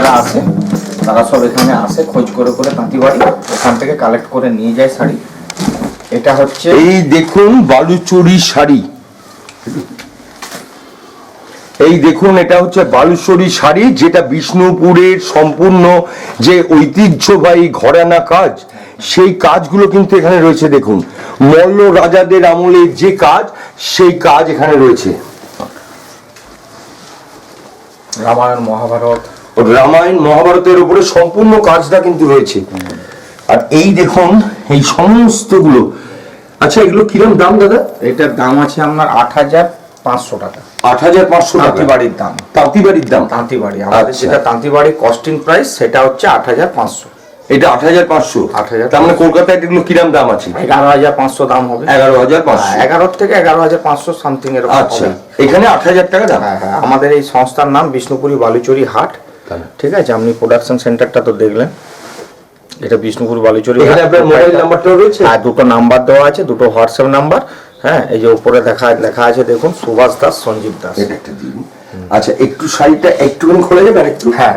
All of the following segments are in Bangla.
যারা আসে তারা সব এখানে আসে খোঁজ করে করে তাঁতিবাড়ি, ওখান থেকে কালেক্ট করে নিয়ে যায় শাড়ি। এটা হচ্ছে এই দেখুন বালুচরী শাড়ি, এই দেখুন এটা হচ্ছে বালুচরী শাড়ি, যেটা বিষ্ণুপুরের সম্পূর্ণ যে ঐতিহ্যবাহী ঘরানা কাজ, সেই কাজগুলো কিন্তু এখানে রয়েছে। দেখুন মল্ল রাজাদের আমলের যে কাজ, সেই কাজ এখানে রয়েছে। রামায়ণ মহাভারত, রামায়ণ মহাভারতের উপরে সম্পূর্ণ কাজটা কিন্তু রয়েছে। আর এই দেখুন এই সমস্তগুলো, আচ্ছা এগুলো কিরকম দাম দাদা? এটার দাম আছে আপনার 8,500 টাকা। 8,500 টাকা তাঁতিবাড়ির দাম। তাঁতিবাড়ির দাম, তাঁতিবাড়ি আমাদের যেটা তাঁতিবাড়ি কস্টিং প্রাইস সেটা হচ্ছে 8,500। এটা 8,500। 8,000। তার মানে কলকাতায় এগুলো কিরম দাম আছে? 11,500 দাম হবে। 11,500। 11 থেকে 11,500 সামথিং এর। আচ্ছা, এখানে 8,000 টাকা দাম। হ্যাঁ হ্যাঁ, আমাদের এই সংস্থার নাম বিষ্ণুপুরি বালুচরী হাট। ঠিক আছে, আপনি প্রোডাকশন সেন্টারটা তো দেখলেন, এটা বিষ্ণুপুর বালুচরী। এখানে আপনার মোবাইল নাম্বারটাও রয়েছে? হ্যাঁ, দুটো নাম্বার দেওয়া আছে, দুটো হোয়াটসঅ্যাপ নাম্বার। হ্যাঁ, এই যে উপরে লেখা আছে দেখুন, সুভাষ দাস, সঞ্জীব দাস। এটা একটা দিন। আচ্ছা, একটু শাড়িটা একটুখানি খোলা যাবে আর একটু? হ্যাঁ,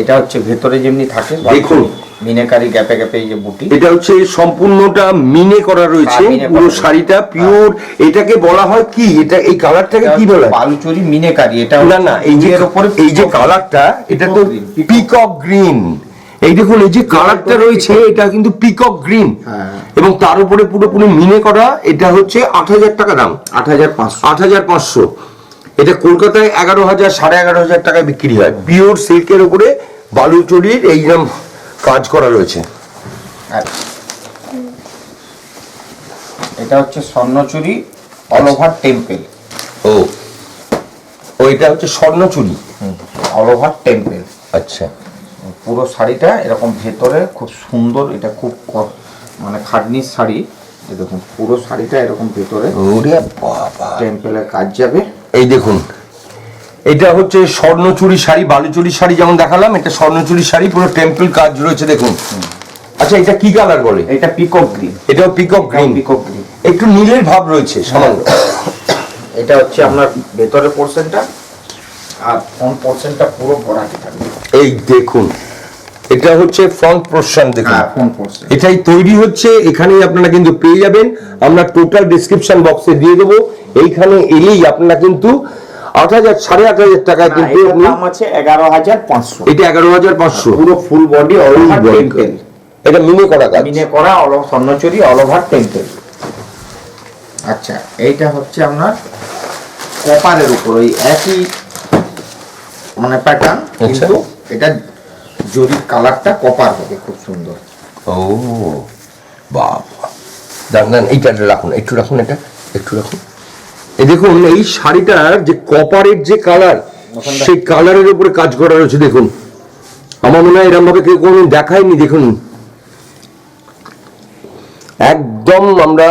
এটা হচ্ছে ভেতরে যেমনি থাকে দেখুন মিনেকারি গ্যাপে গ্যাপে এই যে বুটি, এটা হচ্ছে সম্পূর্ণটা মিনে করা রয়েছে। পুরো শাড়িটা পিওর। এটাকে বলা হয় কি, এটা এই কালারটাকে কি বলা হয়? বালুচরী মিনেকারি। এটা না না, এই যে এর উপরে এই যে কালারটা, এটা তো পিকক গ্রিন। এই দেখুন এই যে কালারটা রয়েছে, এটা কিন্তু পিকক গ্রিন, এবং তার উপরে পুরোপুরি মিনে করা। এটা হচ্ছে 8,000 টাকা দাম। 8,500। 8,500। এটা কলকাতায় 11,000 11,500 টাকায় বিক্রি হয়। পিওর সিল্কের উপরে বালুচরীর এইরকম কাজ করা রয়েছে। এটা হচ্ছে স্বর্ণচুরি অল ওভার টেম্পেল। ও এটা হচ্ছে স্বর্ণচুরি অল ওভার টেম্পেল। আচ্ছা, পুরো শাড়িটা এরকম ভেতরে খুব সুন্দর। এটা খুব মানে খাটনির শাড়ি। এই দেখুন পুরো শাড়িটা এরকম ভেতরে ওরে বাবা টেম্পেলের কাজ যাবে। এই দেখুন এটা হচ্ছে স্বর্ণচুরি শাড়ি, বালুচরী শাড়ি যেমন দেখালাম, এটা স্বর্ণচুরি শাড়ি, পুরো টেম্পল কাজ রয়েছে দেখুন। আচ্ছা, এটা কি কালার বলে? এটা পিকক গ্রিন। এটাও পিকক গ্রিন। পিকক গ্রিন, একটু নীলের ভাব রয়েছে সামান্য। এটা হচ্ছে আপনার ভেতরের পোরশনটা, আর ফ্রন্ট পোরশনটা পুরো ভরাটি থাকবে। এই দেখুন এটা হচ্ছে ফ্রন্ট পোরশন। দেখুন ফ্রন্ট পোরশন এটাই তৈরি হচ্ছে, এখানেই আপনারা কিন্তু পেয়ে যাবেন। আমরা টোটাল ডেসক্রিপশন বক্সে দিয়ে দেবো। এইখানে এলেই আপনারা কিন্তু 8,000 8,500 টাকায় কিন্তু দাম আছে 11,500। এটা 11,500 পুরো full body all over temple. এটা মিনে করা কাজ, মিনে করা স্বর্ণচুরি অল ওভার টেম্পেল। আচ্ছা, এইটা হচ্ছে আপনার কপারের উপর ওই একই মানে প্যাটার্ন, কিন্তু এটা জরির কালারটা কপার হবে, খুব সুন্দর। ও বাবা, দাঁড়ান এইটা রাখুন, একটু রাখুন, এটা একটু রাখুন। এই দেখুন এই শাড়িটার যে কপারের যে কালার, সেই কালারের উপরে কাজ করা রয়েছে। দেখুন আমার মনে হয় এরকম ভাবে কেউ কোনোদিন দেখায়নি। দেখুন একদম আমরা,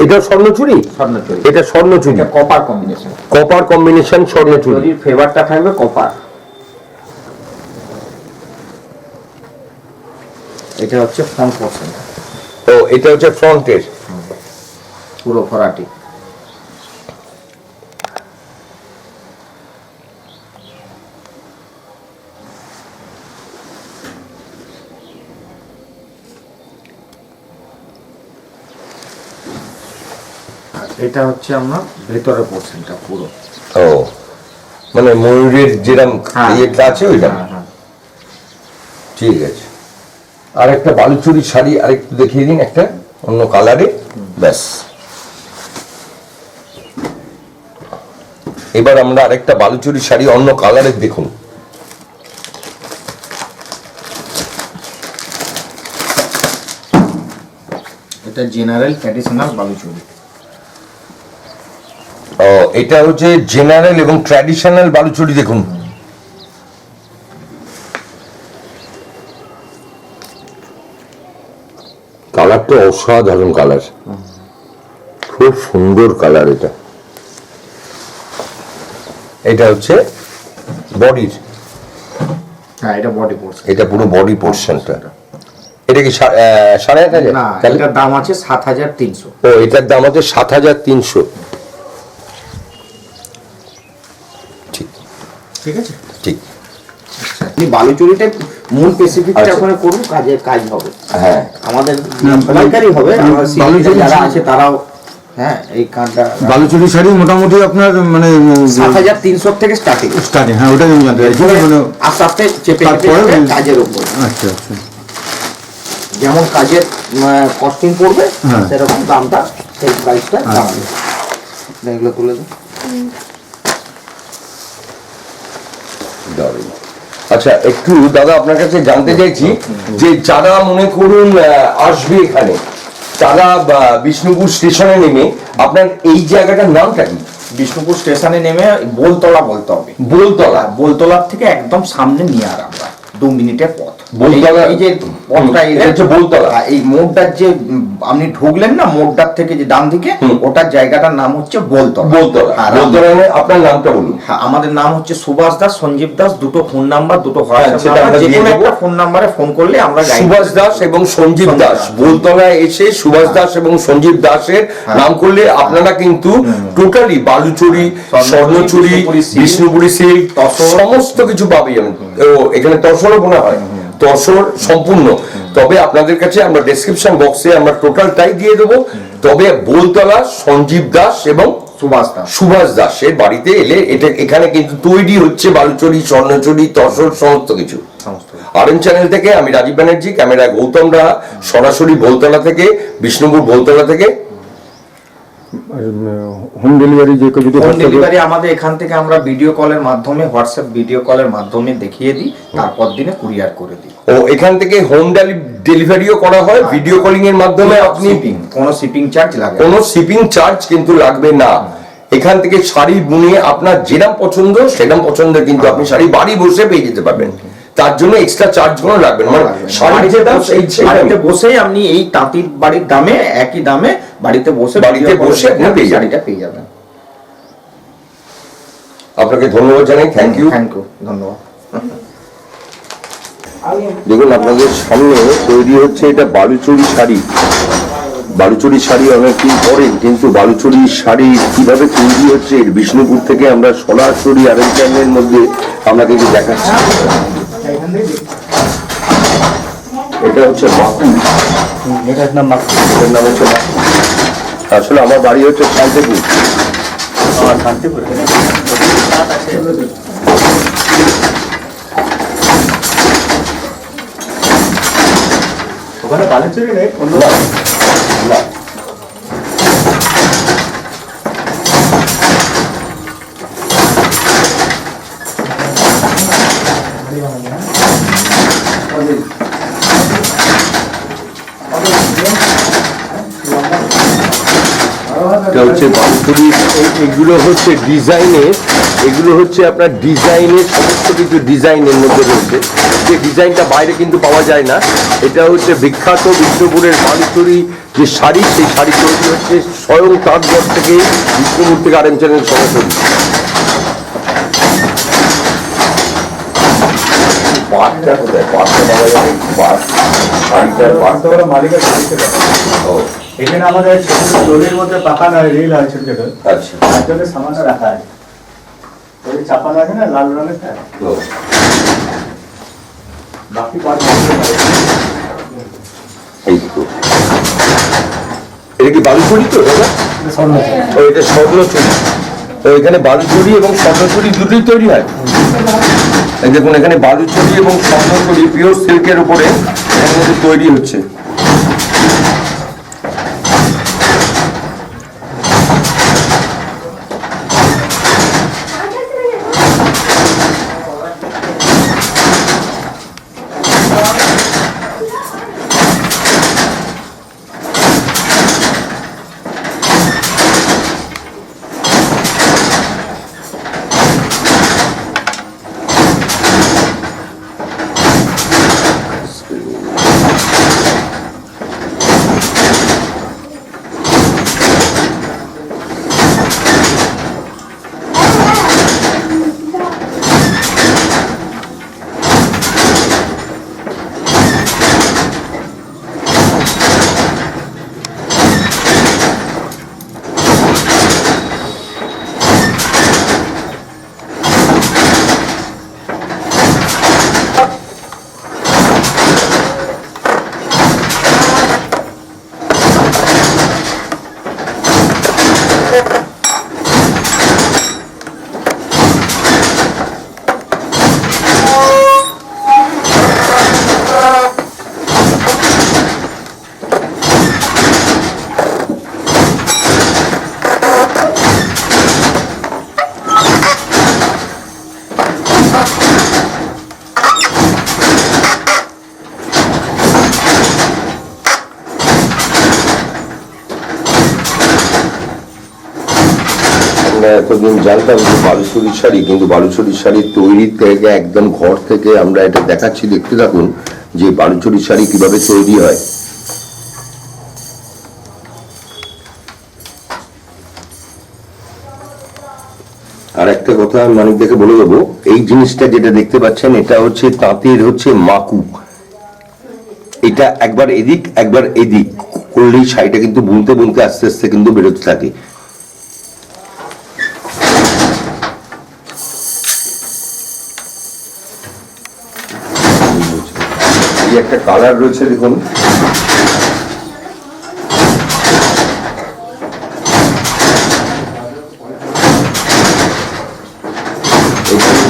এটা স্বর্ণচুরি। স্বর্ণচুরি, এটা স্বর্ণচুরি, এটা কপার কম্বিনেশন। কপার কম্বিনেশন স্বর্ণচুরি। জরির ফেভারটা থাকবে কপার। এটা হচ্ছে ফ্রন্ট পোরশন। ও এটা হচ্ছে ফ্রন্টের পুরো ভরাটি। এটা হচ্ছে আমরা ভেতরের পোরশনটা পুরো। ও মানে ময়ূরের যেরকম ইয়েটা আছে ওইটা। ঠিক আছে, আর একটা বালুচরী শাড়ি আরেকটু দেখিয়ে দিন, একটা অন্য কালারে। ব্যাস, এবার আমরা আরেকটা বালুচরী শাড়ি অন্য কালারের দেখুন। এটা জেনারেল ট্র্যাডিশনাল বালুচরী। ও এটা হচ্ছে জেনারেল এবং ট্র্যাডিশনাল বালুচরী। দেখুন কালারটা অসাধারণ কালার, খুব সুন্দর কালার। এটা হচ্ছে বডির, হ্যাঁ এটা বডি পোরশন। এটা পুরো বডি পোরশনটা। এটা কি 8,500? না, এটার দাম আছে 7,300। ও এটার দাম আছে 7,300। ঠিক ঠিক আছে, ঠিক। আচ্ছা বালুচুরিটা মূল স্পেসিফিকটা আচ্ছা। ওখানে করুন, কাজ হবে। হ্যাঁ, আমাদের সবাইকারই হবে, আমরা বালুচরী যারা শাড়ি- আছে তারাও। হ্যাঁ, এই কাজটা বালুচুরি শাড়ি মোটামুটি আপনার মানে 7,300 থেকে স্টার্টিং। স্টার্টিং, হ্যাঁ ওটাই আমি জানতে চাইছি মানে আস্তে আস্তে চেপে তারপরে চেপে কাজের উপর আচ্ছা আচ্ছা যেমন কাজের কস্টিং পড়বে হ্যাঁ। সেরকম দামটা, সেই প্রাইসটা দাঁড়াবে। এগুলো তুলে দিন। দারুণ। আচ্ছা, একটু দাদা আপনার কাছে জানতে চাইছি যে যারা মনে করুন আসবে এখানে, তারা বিষ্ণুপুর স্টেশনে নেমে আপনার এই জায়গাটার নামটা কি? বিষ্ণুপুর স্টেশনে নেমে বোলতলা বলতে হবে। বোলতলা। বোলতলার থেকে একদম সামনে নিয়ে আর আমরা 2 মিনিটের পথ। বোলতলা- এই যে পথটা এটা হচ্ছে বোলতলা। এই মোড়টার যে আপনি ঢুকলেন না, মোড়টার থেকে যে ডান দিকে, ওটার জায়গাটার নাম হচ্ছে বোলতলা। বোলতলা। আর বোলতলা আপনার নামটা বলুন। হ্যাঁ, আমাদের নাম হচ্ছে সুভাষ দাস, সঞ্জীব দাস, দুটো ফোন নাম্বার, দুটো সেটা আমরা যে দিয়ে কোনো দেবো। একটা ফোন নাম্বারে ফোন করলে আমরা guide সুভাষ দাস এবং সঞ্জীব দাস, বোলতলায় এসে সুভাষ দাস এবং সঞ্জীব দাসের নাম করলে আপনারা কিন্তু টোটালি বালুচুরি, স্বর্ণচুরি, বিষ্ণুপুরি সিল্ক, সমস্ত কিছু পাবেন। ও এখানে তসরও মনে হয়, তসর সম্পূর্ণ। তবে আপনাদের কাছে আমরা ডেসক্রিপশন বক্সে আমরা টোটালটাই দিয়ে দেবো। তবে বোলতলা সঞ্জীব দাস এবং সুভাষ দাসের বাড়িতে এলে এটা এখানে কিন্তু তৈরি হচ্ছে বালুচুরি, স্বর্ণচুরি, তসর, সমস্ত কিছু। আরএম চ্যানেল থেকে আমি রাজীব ব্যানার্জি, ক্যামেরায় গৌতম রাহা, সরাসরি বোলতলা থেকে, বিষ্ণুপুর বোলতলা থেকে। হোম ডেলিভারি যে কেউ যদি হোম WhatsApp-এ- ডেলিভারি আমাদের এখান থেকে আমরা ভিডিও কলের মাধ্যমে, হোয়াটসঅ্যাপ ভিডিও কলের মাধ্যমে দেখিয়ে দিই, তারপর দিনে কুরিয়ার করে দিই। ও এখান থেকে হোম ডেলিভারিও করা হয় ভিডিও কলিং এর মাধ্যমে। আপনি কোনো শিপিং চার্জ লাগে না। কোনো শিপিং চার্জ কিন্তু লাগবে না। এখান থেকে শাড়ি বুনে আপনার যেরকম পছন্দ সেরকম পছন্দের কিন্তু আপনি শাড়ি বাড়ি বসে পেয়ে যেতে পারবেন। তার জন্য এক্সট্রা চার্জ কোনো লাগবে না। মানে শাড়ির যে দাম বাড়িতে বসেই আপনি এই তাঁতির বাড়ির দামে, একই দামে বাড়িতে বসে আপনি পেয়ে যাবেন। শাড়িটা পেয়ে যাবেন। আপনাকে ধন্যবাদ জানাই, থ্যাংক ইউ। ধন্যবাদ। দেখুন আপনাদের সামনে তৈরি হচ্ছে এটা বালুচুরি শাড়ি। বালুচুরি শাড়ি অনেকদিন পরে, কিন্তু বালুচুরি শাড়ি কিভাবে তৈরি হচ্ছে বিষ্ণুপুর থেকে আমরা সরাসরি আরএম চ্যানেলের মধ্যে আমরা কিন্তু দেখাচ্ছি। এটা হচ্ছে মাকু, এটার নাম মাকু। এটার নাম হচ্ছে মাকু। আসলে আমার বাড়ি হচ্ছে শান্তিপুর। শান্তিপুর। ওখানে বালুচুরি নেই, অন্য না, না। এটা হচ্ছে বালুচুরি। এগুলো হচ্ছে ডিজাইনের, এগুলো হচ্ছে আপনার ডিজাইনের, সমস্ত কিছু ডিজাইনের মধ্যে রয়েছে। যে ডিজাইনটা বাইরে কিন্তু পাওয়া যায় না। এটা হচ্ছে বিখ্যাত বিষ্ণুপুরের বালুচুরি যে শাড়ি, সেই শাড়ি তৈরি হচ্ছে স্বয়ং তার ঘর থেকে, বিষ্ণুপুর থেকে আরএম চ্যানেল সরাসরি। পাটটা কোথায়? পাটটা পাওয়া যায়? পাট, শাড়িটার পাটটা। মালিকের বাড়িতে দেয়। ও এখানে আমাদের দড়ির মধ্যে পাকানো হয়, রিল হয় ছোট ছোট, আচ্ছা। তার জন্য সামান্য রাখা আছে। ওই চাপানো আছে না লাল রঙের, তো বাকি পার্ট এই তো এটা কি বালুচুরি তো দাদা? ও এটা স্বর্ণচুরি। তো এখানে বালুচুরি এবং স্বর্ণচুরি দুটোই তৈরি হয়। এই দেখুন এখানে বালুচুরি এবং স্বর্ণচুরি পিওর সিল্কের উপরে এর মধ্যে তৈরি হচ্ছে। আমরা এতদিন জানতাম যে বালুচরীর শাড়ি, কিন্তু বালুচরীর শাড়ি তৈরি থেকে একদম ঘর থেকে আমরা এটা দেখাচ্ছি, দেখতে থাকুন যে বালুচরীর শাড়ি কিভাবে তৈরি হয়। আর একটা কথা মানিক দেখে বলে দেবো, এই জিনিসটা যেটা দেখতে পাচ্ছেন এটা হচ্ছে তাঁতের হচ্ছে মাকু। এটা একবার এদিক একবার এদিক করলেই শাড়িটা কিন্তু বুনতে বুনতে আস্তে আস্তে কিন্তু বেরোতে থাকে। এই একটা কালার রয়েছে দেখুন,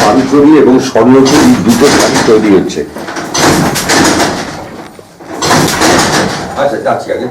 বালুচরী এবং স্বর্ণচরী দুটো শাড়ি তৈরি হচ্ছে। আচ্ছা যাচ্ছি আগে।